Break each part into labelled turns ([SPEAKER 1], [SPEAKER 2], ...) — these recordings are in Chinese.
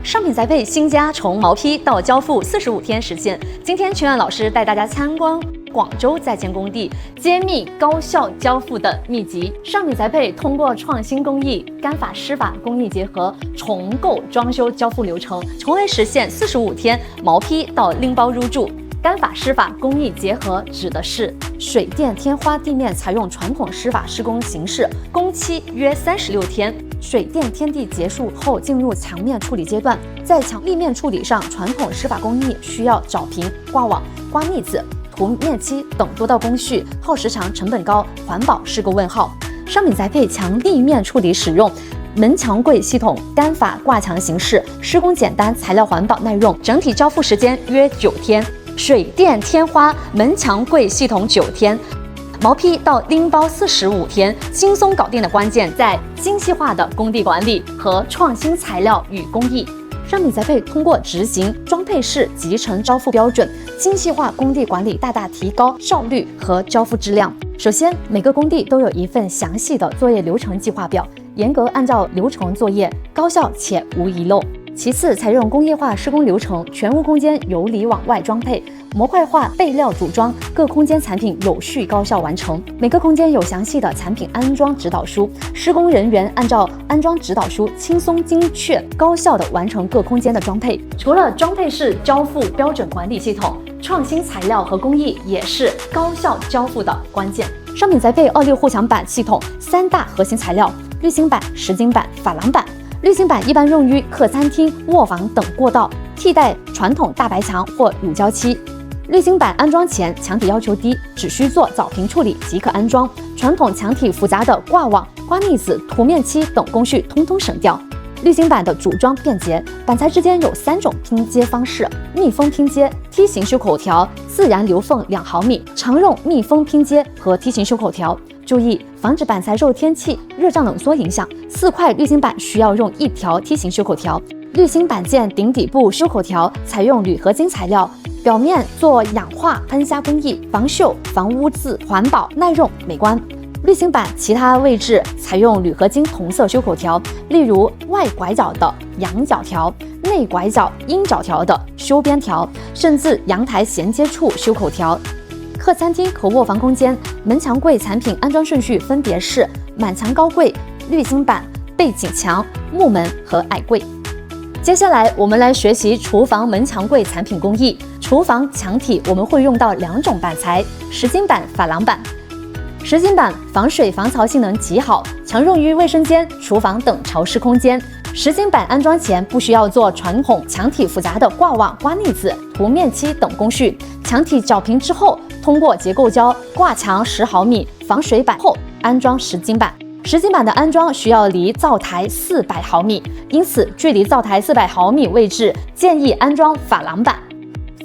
[SPEAKER 1] 商品宅配新家从毛坯到交付45天实现。今天全安老师带大家参观广州在建工地，揭秘高效交付的秘籍。商品宅配通过创新工艺、干法湿法工艺结合，重构装修交付流程，从而实现45天毛坯到拎包入住。干法湿法工艺结合指的是水电天花地面采用传统湿法施工形式，工期约36天。水电天地结束后，进入墙面处理阶段。在墙立面处理上，传统湿法工艺需要找平、挂网、刮腻子、涂面漆等多道工序，耗时长、成本高，环保是个问号。商品宅配墙立面处理使用门墙柜系统干法挂墙形式，施工简单，材料环保耐用，整体交付时间约9天。水电天花门墙柜系统9天，毛坯到拎包45天，轻松搞定的关键在精细化的工地管理和创新材料与工艺。商品宅配通过执行装配式集成交付标准，精细化工地管理，大大提高效率和交付质量。首先，每个工地都有一份详细的作业流程计划表，严格按照流程作业，高效且无遗漏。其次，采用工业化施工流程，全屋空间由里往外装配，模块化备料组装，各空间产品有序高效完成。每个空间有详细的产品安装指导书，施工人员按照安装指导书，轻松精确高效地完成各空间的装配。除了装配式交付标准管理系统，创新材料和工艺也是高效交付的关键。商品宅配26护墙板系统3大核心材料：滤芯板、实筋板、珐琅板。滤芯板一般用于客餐厅、卧房等过道，替代传统大白墙或乳胶漆。滤芯板安装前墙体要求低，只需做藻平处理即可安装。传统墙体复杂的挂网、刮腻子、涂面漆等工序通通省掉。滤芯板的组装便捷，板材之间有3种拼接方式：密封拼接、梯形修口条、自然留缝2毫米。常用密封拼接和梯形修口条。注意，防止板材受天气、热胀冷缩影响，4块滤芯板需要用1条梯形修口条。滤芯板件顶底部修口条采用铝合金材料，表面做氧化喷砂工艺，防锈、防污渍，环保、耐用、美观。滤芯板其他位置采用铝合金同色修口条，例如外拐角的仰角条、内拐角阴角条的修边条，甚至阳台衔接处修口条。客餐厅和卧房空间门墙柜产品安装顺序分别是满墙高柜、滤芯板、背景墙、木门和矮柜。接下来我们来学习厨房门墙柜产品工艺。厨房墙体我们会用到2种板材：实筋板、珐琅板。实筋板防水防潮性能极好，常用于卫生间、厨房等潮湿空间。实筋板安装前不需要做传统墙体复杂的挂网、刮腻子、涂面漆等工序，墙体绞平之后，通过结构胶挂墙10毫米防水板后安装实筋板。实筋板的安装需要离灶台400毫米，因此距离灶台400毫米位置建议安装珐琅板。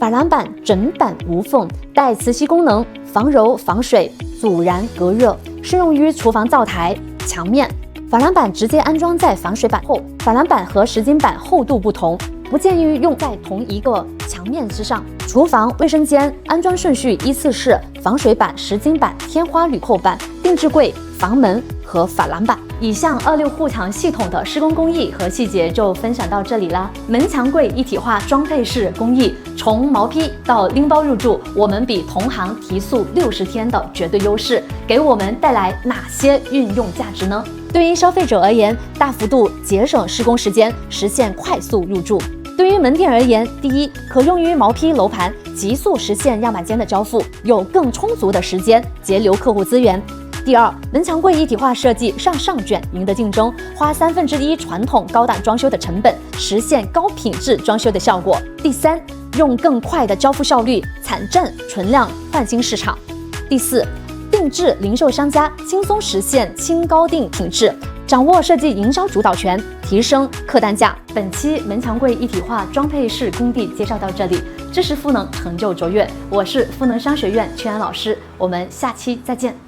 [SPEAKER 1] 珐琅板整板无缝，带磁吸功能，防揉防水，阻燃隔热，适用于厨房灶台、墙面。珐琅板直接安装在防水板后，珐琅板和实筋板厚度不同，不建议用在同一个墙面之上。厨房、卫生间安装顺序依次是防水板、实筋板、天花铝扣板、定制柜、房门和珐琅板。以上26护墙系统的施工工艺和细节就分享到这里啦。门墙柜一体化装配式工艺，从毛坯到拎包入住，我们比同行提速60天的绝对优势，给我们带来哪些运用价值呢？对于消费者而言，大幅度节省施工时间，实现快速入住。对于门店而言，第一，可用于毛坯楼盘，急速实现样板间的交付，有更充足的时间节流客户资源。第二，门墙柜一体化设计上卷，赢得竞争，花1/3传统高档装修的成本，实现高品质装修的效果。第三，用更快的交付效率，产证存量换新市场。第四，定制零售商家轻松实现轻高定品质，掌握设计营销主导权，提升客单价。本期门墙柜一体化装配式工地介绍到这里，知识赋能，成就卓越。我是赋能商学院全安老师，我们下期再见。